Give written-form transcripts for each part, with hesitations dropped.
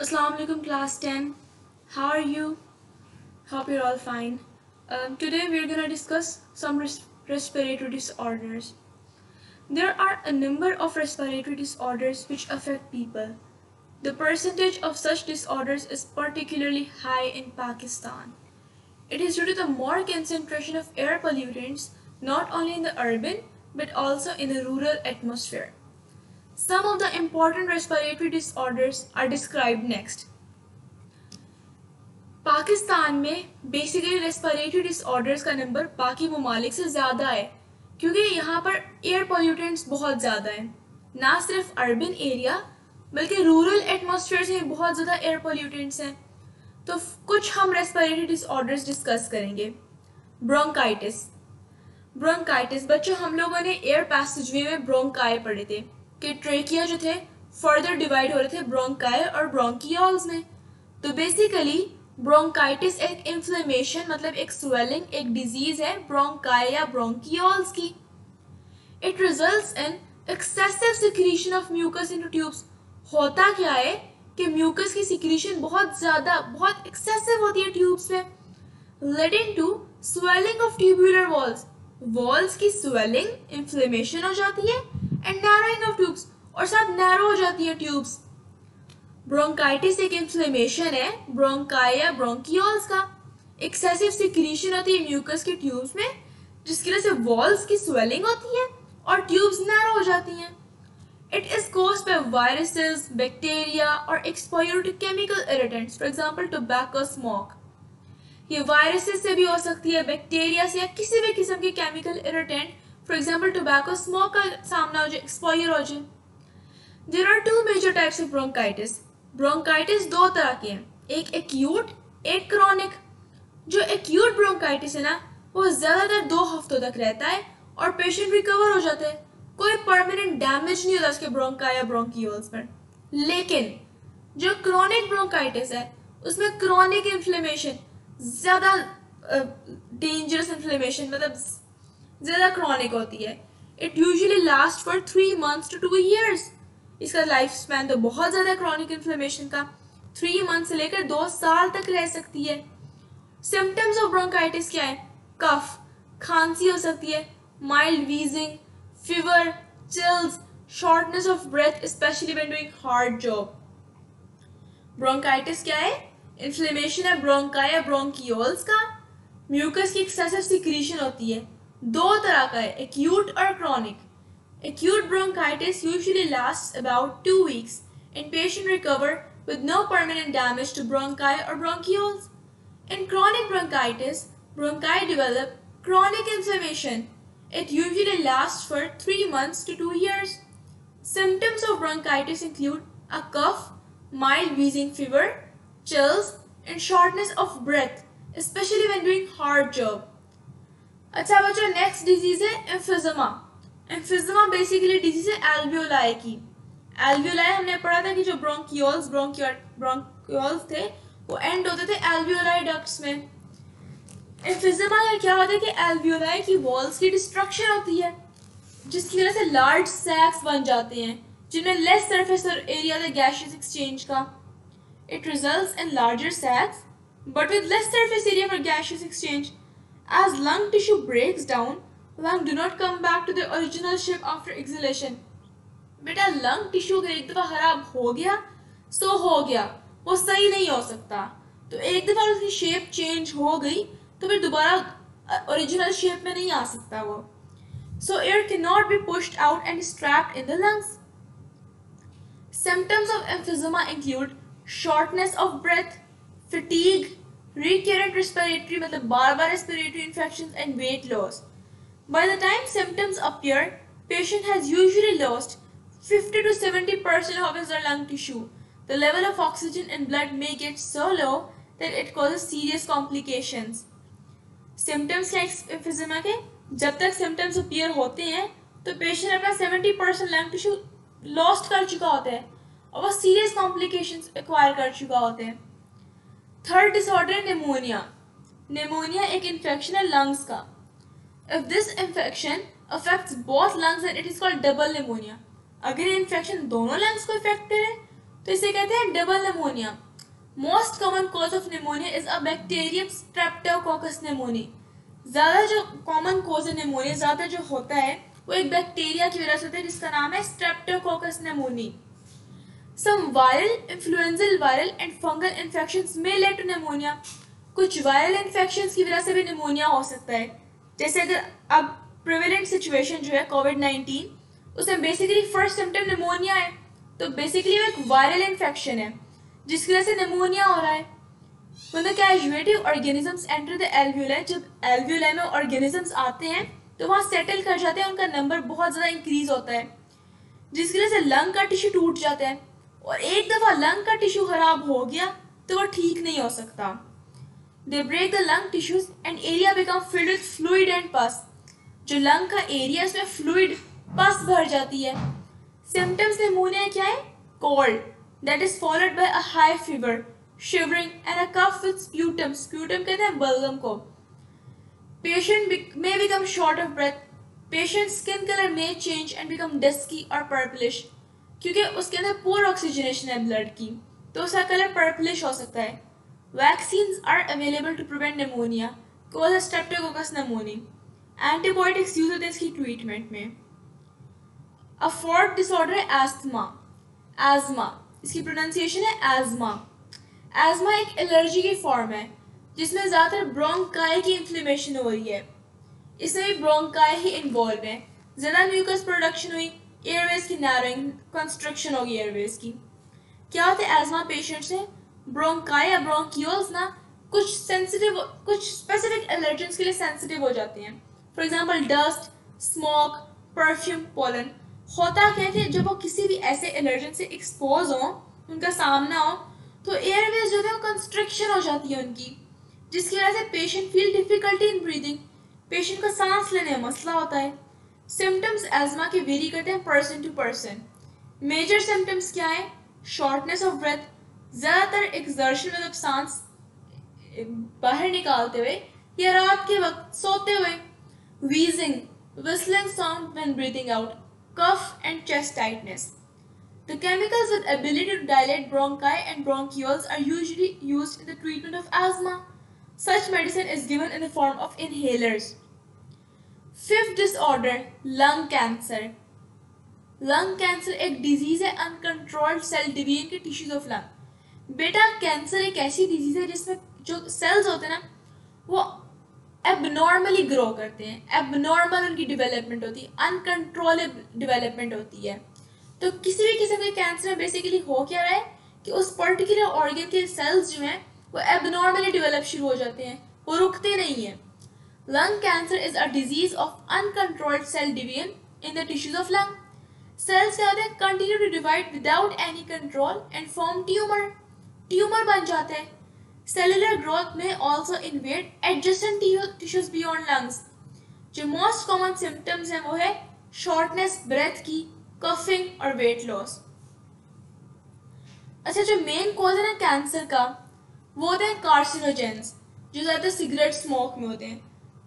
Assalamu alaikum class 10. How are you? Hope you're all fine. Today we're gonna discuss some respiratory disorders. There are a number of respiratory disorders which affect people. The percentage of such disorders is particularly high in Pakistan. It is due to the more concentration of air pollutants not only in the urban but also in the rural atmosphere. Some of the important respiratory disorders are described next. Pakistan में basically respiratory disorders का number बाकी ममालिक से ज़्यादा है क्योंकि यहाँ पर एयर पोल्यूटेंट्स बहुत ज़्यादा हैं। ना सिर्फ अर्बन एरिया बल्कि रूरल एटमॉस्फेयर से बहुत ज़्यादा एयर पोल्यूटेंट्स हैं। तो कुछ हम रेस्पिरेटरी डिसऑर्डर्स डिस्कस करेंगे। ब्रोंकाइटिस बच्चों, हम लोगों ने एयर पैसेजवे में ब्रोंकाई पढ़े थे कि ट्रेकिया जो थे फर्दर डिवाइड हो रहे थे ब्रोंकाई और ब्रोंकियोल्स में। तो बेसिकली ब्रोंकाइटिस एक इन्फ्लेमेशन मतलब एक स्वेलिंग, एक डिजीज है ब्रोंकाई या ब्रोंकियोल्स की। It results in excessive secretion of mucus into tubes. होता क्या है कि म्यूकस की सिक्रीशन बहुत एक्सेसिव होती है ट्यूब्स में, leading to swelling of tubular walls की स्वेलिंग, इन्फ्लेमेशन हो जाती है एंड नैरोइंग ऑफ ट्यूब्स, और सब नैरो हो जाती है ट्यूब्स। ब्रोंकाइटिस एक इन्फ्लेमेशन है ब्रोंकाई या ब्रोंकियोल्स का। एक्सेसिव सिक्रीशन होती है म्यूकस के ट्यूब्स में जिसकी वजह से वॉल्स की स्वेलिंग होती है और ट्यूब्स नैरो हो जाती हैं। It is caused by viruses, bacteria और exposure to chemical irritants, for example tobacco smoke. ये वायरसेस से भी हो सकती है, बैक्टीरिया से, या किसी भी किस्म के chemical irritant, for example tobacco smoke का सामना हो जाए, एक्सपोजर हो जाए। There are two major types of bronchitis. Bronchitis दो तरह की है, एक एक्यूट, एक क्रॉनिक। जो एक्यूट ब्रोंकाइटिस है ना वो ज्यादातर 2 हफ्तों तक रहता है और पेशेंट रिकवर हो जाता है, कोई परमानेंट डैमेज नहीं होता उसके ब्रोंकाई या ब्रोंकियोल्स पर। लेकिन जो क्रॉनिक ब्रोंकाइटिस है उसमें क्रॉनिक इन्फ्लेमेशन, ज्यादा डेंजरस इन्फ्लेमेशन, मतलब ज्यादा क्रॉनिक होती है। It usually last for 3 months to 2 years। इसका लाइफ स्पैन तो बहुत ज़्यादा क्रॉनिक इन्फ्लेमेशन का 3 months से लेकर 2 साल तक रह सकती है। सिम्टम्स ऑफ ब्रोंकाइटिस क्या है? कफ, खांसी हो सकती है, mild wheezing, fever, chills, shortness of breath specially when doing hard job. Bronchitis क्या है? इन्फ्लेमेशन है ब्रोंकाई या ब्रोंकियोल्स का। म्यूकस की एक्सेसिव सिक्रीशन होती है, 2 तरह का है, एक्यूट और chronic. Acute bronchitis usually lasts about 2 weeks and patient recover with no permanent damage to bronchi or bronchioles. In chronic bronchitis, bronchi develop chronic inflammation. It usually lasts for 3 months to 2 years. Symptoms of bronchitis include a cough, mild wheezing fever, chills, and shortness of breath, especially when doing hard job. अच्छा बच्चों, next disease है एम्फिज़मा। एम्फिज़मा basically disease है alveoli की। Alveoli हमने पढ़ा था कि जो ब्रोंकियोल्स थे वो एंड होते थे एल्वियोलाई डक्ट्स में। एम्फिज़मा का क्या होता है कि एल्वियोलाई की वॉल्स की डिस्ट्रक्शन होती है जिसकी वजह से लार्ज सैक्स बन जाते हैं जिनमें लेस सरफेस और एरिया है गैसियस एक्सचेंज का। It results in larger sacs but with less surface area for gaseous exchange. As lung tissue breaks down, lung do not come back to the original shape after exhalation. बेटा lung tissue अगर एक दफा खराब हो गया सो हो गया, वो सही नहीं हो सकता। तो एक दफा उसकी शेप चेंज हो गई तो फिर दोबारा ओरिजिनल शेप में नहीं आ सकता वो। So air cannot be pushed out and is trapped in the lungs. Symptoms of emphysema include shortness of breath, fatigue, recurrent respiratory मतलब बार-बार respiratory infections and weight loss. By the time symptoms appear, patient has usually lost 50 to 70% of his lung tissue. The level of oxygen in blood may get so low that it causes serious complications. Symptoms क्या emphysema के? जब तक symptoms appear होते हैं तो patient अपना 70% lung tissue lost कर चुका होता है और वो serious complications acquire कर चुका होता है। थर्ड डिसऑर्डर है निमोनिया। निमोनिया एक इन्फेक्शन है लंग्स का। If this infection affects both lungs and it is called double pneumonia. अगर ये इन्फेक्शन दोनों लंग्स को इफेक्ट करे तो इसे कहते हैं double pneumonia. Most common cause of pneumonia is a bacterium Streptococcus pneumoniae. ज़्यादा जो कॉमन कॉज है निमोनिया, ज़्यादा जो होता है वो एक बैक्टीरिया की वजह से होता है जिसका नाम है Streptococcus pneumoniae. Some viral, influenzaal viral and fungal infections may lead to pneumonia. कुछ वायरल इन्फेक्शंस की वजह से भी निमोनिया हो सकता है। जैसे अगर अब प्रिवेलेंट सिचुएशन जो है कोविड-19, उसमें बेसिकली फर्स्ट सिम्टम निमोनिया है, तो बेसिकली वो एक वायरल इन्फेक्शन है जिसकी वजह से निमोनिया हो रहा है। When the casuative organisms enter the alveoli, जब एल्वियोलाई में ऑर्गेनिजम्स आते हैं तो वहाँ सेटल कर जाते हैं, उनका नंबर बहुत ज़्यादा इंक्रीज होता है जिसकी वजह से लंग का टिश्यू टूट जाता है, और एक दफ़ा लंग का टिश्यू खराब हो गया तो वो ठीक नहीं हो सकता। They break the lung tissues and area become filled with fluid and pus. जो लंग का एरिया उसमें फ्लूइड पस भर जाती है। सिम्टम्स निमोनिया क्या है? Cold that is followed by a high fever, shivering and a cough with sputum. Sputum कहते हैं बलगम को। Patient may become short of breath. Patient's skin color may change and become dusky or purplish. क्योंकि उसके अंदर poor oxygenation है blood की, तो उसका कलर पर्पलिश हो सकता है। Vaccines are available to prevent pneumonia cause streptococcus pneumoniae. Antibiotics use होते हैं इसकी ट्रीटमेंट में। अ फोर्थ डिसऑर्डर है एस्थमा। एज़मा, इसकी प्रोनाउंसिएशन है एज़मा। एज़मा एक एलर्जी की फॉर्म है जिसमें ज़्यादातर ब्रोंकाई की इन्फ्लेमेशन हो रही है। इसमें भी ब्रोंकाई ही इन्वॉल्व है। ज़्यादा म्यूकस प्रोडक्शन हुई, एयरवेज की नैरोइंग, कंस्ट्रक्शन होगी एयरवेज की। क्या होता है एज़मा पेशेंट से? ब्रोंकाई या ब्रोंक्यूल्स ना कुछ स्पेसिफिक एलर्जेंस के लिए सेंसिटिव हो जाते हैं। For example dust, smoke, perfume, pollen. होता क्या है कि जब वो किसी भी ऐसे एलर्जन से एक्सपोज हो, उनका सामना हो, तो एयरवेज जो है वो कंस्ट्रक्शन हो जाती है उनकी, जिसकी वजह से patient feel difficulty in breathing, patient को सांस लेने में मसला होता है। सिम्टम्स एज़मा के वेरी करते हैं person to person. Major symptoms क्या है? शॉर्टनेस ऑफ ब्रेथ, ज़्यादातर एक्सर्शन में जब सांस बाहर निकालते हुए या रात के वक्त सोते हुए। wheezing, whistling sound when breathing out, cough and chest tightness. The chemicals with ability to dilate bronchi and bronchioles are usually used in the treatment of asthma. Such medicine is given in the form of inhalers. Fifth disorder, lung cancer. Lung cancer एक disease है uncontrolled cell division के tissues of lung. बेटा cancer एक ऐसी disease है जिसमें जो sales होते हैं ना वो एबनॉर्मली ग्रो करते हैं, एबनॉर्मल उनकी डेवलपमेंट होती है, अनकंट्रोलेबल डेवलपमेंट होती है। तो किसी भी किस्म के कैंसर में बेसिकली हो क्या रहा है कि उस पर्टिकुलर ऑर्गन के सेल्स जो हैं वो एबनॉर्मली डेवलप शुरू हो जाते हैं, वो रुकते नहीं हैं। Lung cancer is a disease of uncontrolled cell division in the tissues of lung. Cells क्या होते हैं? Continue to divide without any control and form tumour, tumour बन जाते हैं। सेलुलर ग्रोथ में also invade adjacent tissues beyond lungs. जो most common symptoms हैं वो है शॉर्टनेस ब्रेथ की, कफिंग और वेट लॉस। अच्छा, जो मेन कॉज है ना कैंसर का वो होते हैं कार्सिनोजेंस, जो ज़्यादातर सिगरेट स्मोक में होते हैं।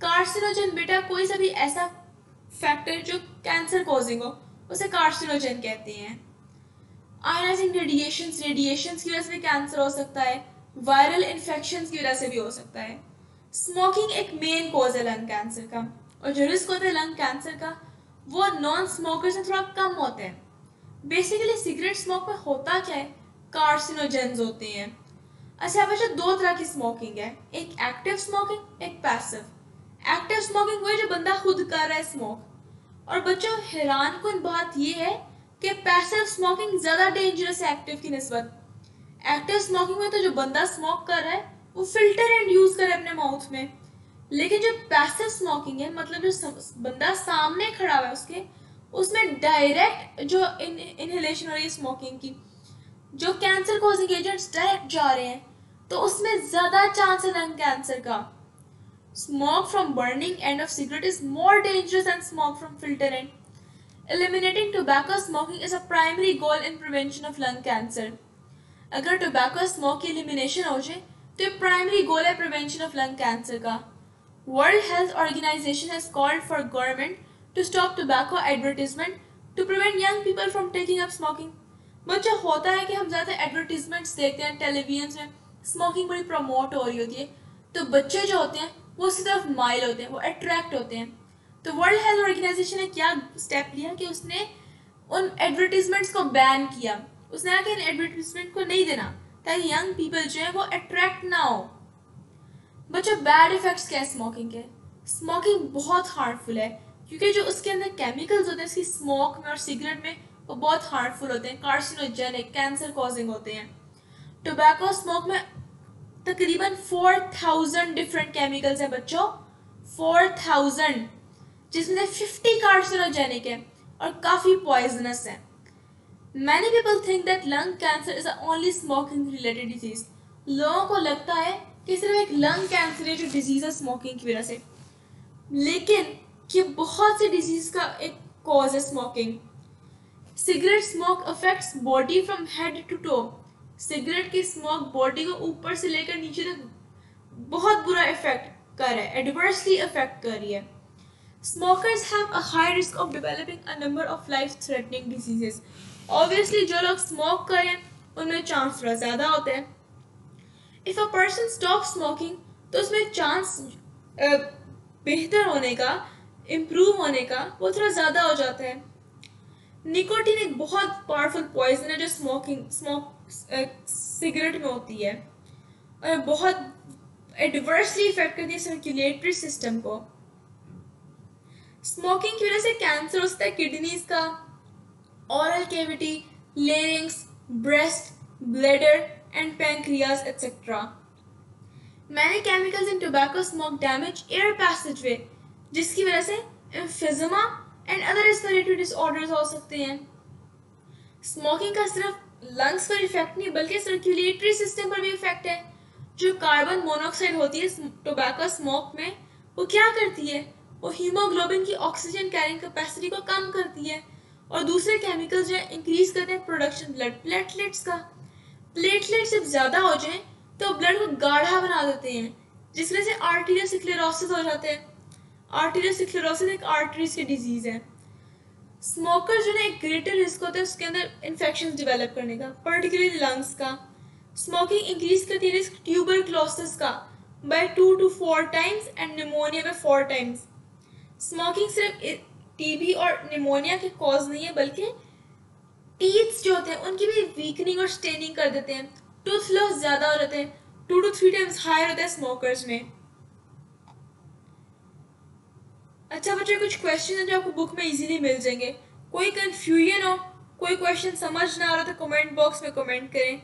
कार्सिनोजेन बेटा कोई सा भी ऐसा फैक्टर जो कैंसर कॉजिंग हो उसे कार्सिनोजेन कहते हैं। आयोनाइजिंग रेडिएशंस की वजह से भी कैंसर हो सकता है, वायरल इन्फेक्शंस की वजह से भी हो सकता है। स्मोकिंग एक मेन कॉज है लंग कैंसर का, और जो रिस्क होता है लंग कैंसर का वो नॉन स्मोकर्स में थोड़ा कम होते हैं। बेसिकली सिगरेट स्मोक में होता क्या है? कार्सिनोजेंस होते हैं। अच्छा बच्चा, दो तरह की स्मोकिंग है, एक एक्टिव स्मोकिंग, एक पैसिव। एक्टिव स्मोकिंग वो है जो बंदा खुद कर रहा है स्मोक, और बच्चों हैरान कुन बात यह है कि पैसिव स्मोकिंग ज़्यादा डेंजरस है एक्टिव की निस्बत। एक्टिव स्मोकिंग में तो जो बंदा स्मोक कर रहा है वो फिल्टर एंड यूज़ करे अपने माउथ में, लेकिन जो पैसिव स्मोकिंग है मतलब जो बंदा सामने खड़ा हुआ है उसके, उसमें डायरेक्ट जो इनहेलेशन हो रही है स्मोकिंग की, जो कैंसर कॉजिंग एजेंट्स डायरेक्ट जा रहे हैं, तो उसमें ज़्यादा चांस है लंग कैंसर का। Smoke from burning end of cigarette is more dangerous than smoke from filter end. Eliminating tobacco smoking is a primary goal in prevention of lung cancer. अगर tobacco smoke की elimination हो जाए तो ये primary goal है prevention of lung cancer का। World Health Organization has called for government to stop tobacco advertisement to prevent young people from taking up smoking. बच्चा होता है कि हम ज़्यादा एडवर्टीजमेंट्स देखते हैं टेलीविजन में, स्मोकिंग बड़ी प्रमोट हो रही होती है, तो बच्चे जो होते हैं वो उसी तरफ माइल होते हैं, वो अट्रैक्ट होते हैं। तो वर्ल्ड हेल्थ ऑर्गेनाइजेशन ने क्या स्टेप लिया कि उसने उन एडवर्टीजमेंट्स को बैन किया। उसने कहा कि इन एडवर्टीजमेंट को नहीं देना ताकि यंग पीपल जो है वो अट्रैक्ट ना हो। बच्चों बैड इफेक्ट्स क्या है स्मोकिंग के? स्मोकिंग बहुत हार्मफुल है क्योंकि जो उसके अंदर केमिकल्स होते हैं इसकी स्मोक में और सिगरेट में वो बहुत हार्मफुल होते हैं, कार्सिनोजेनिक, कैंसर कॉजिंग होते हैं। टोबैको स्मोक में तकरीबन 4000 डिफरेंट केमिकल्स हैं बच्चों, 4000, जिसमें 50 कार्सिनोजेनिक है और काफ़ी पॉइजनस है। Many people think that lung cancer is the only smoking related disease. लोगों को लगता है कि सिर्फ एक लंग कैंसर है जो डिजीज है स्मोकिंग की वजह से, लेकिन ये बहुत से डिजीज का एक कॉज है smoking. Cigarette smoke affects body from head to toe. Cigarette की स्मोक बॉडी को ऊपर से लेकर नीचे तक बहुत बुरा इफेक्ट कर रहा है, एडवर्सली इफेक्ट कर रही है। Smokers have a high risk of developing a number of life-threatening diseases. Obviously, जो लोग स्मोक करें उनमें चांस थोड़ा ज़्यादा होता है। If a person stops smoking, तो उसमें चांस बेहतर होने का, इम्प्रूव होने का वो थोड़ा ज़्यादा हो जाता है। निकोटीन एक बहुत पावरफुल पॉइजन है जो सिगरेट में होती है और बहुत एडवर्सली इफेक्ट करती है सर्कुलेटरी सिस्टम को। स्मोकिंग की वजह से कैंसर हो सकता है किडनीज का, oral cavity, larynx, breast, bladder, and pancreas, etc. Many chemicals in tobacco smoke damage air passageway, जिसकी वजह से emphysema and other respiratory disorders हो सकते हैं। स्मोकिंग का सिर्फ लंग्स पर इफेक्ट नहीं बल्कि सर्कुलेटरी सिस्टम पर भी इफेक्ट है। जो कार्बन मोनोऑक्साइड होती है टोबैको स्मोक में, वो क्या करती है? वो हीमोग्लोबिन की ऑक्सीजन कैरिंग कैपेसिटी को कम करती है और दूसरे केमिकल्स जो है इंक्रीज करते हैं प्रोडक्शन ब्लड प्लेटलेट्स का। प्लेटलेट्स जब ज़्यादा हो जाए तो ब्लड को गाढ़ा बना देते हैं, जिस वजह से आर्टेरियोस्क्लेरोसिस हो जाते हैं। आर्टेरियोस्क्लेरोसिस एक आर्टरीज की डिजीज़ है। स्मोकर जो है एक ग्रेटर रिस्क होता है उसके अंदर इन्फेक्शन डेवलप करने का, पर्टिकुलरली लंग्स का। स्मोकिंग इंक्रीज करती है रिस्क ट्यूबरक्लोसिस का by 2 to 4 times and pneumonia by 4 times। Smoking सिर्फ टीबी और निमोनिया के कॉज नहीं है बल्कि टीथ्स जो होते हैं उनकी भी वीकनिंग और स्टेनिंग कर देते हैं। टूथ लॉस ज़्यादा हो जाते हैं, 2 to 3 times हायर होता है स्मोकर्स में। अच्छा बच्चों, कुछ क्वेश्चन हैं जो आपको बुक में इजीली मिल जाएंगे। कोई कंफ्यूजन हो, कोई क्वेश्चन समझ ना आ रहा तो कमेंट बॉक्स में कमेंट करें।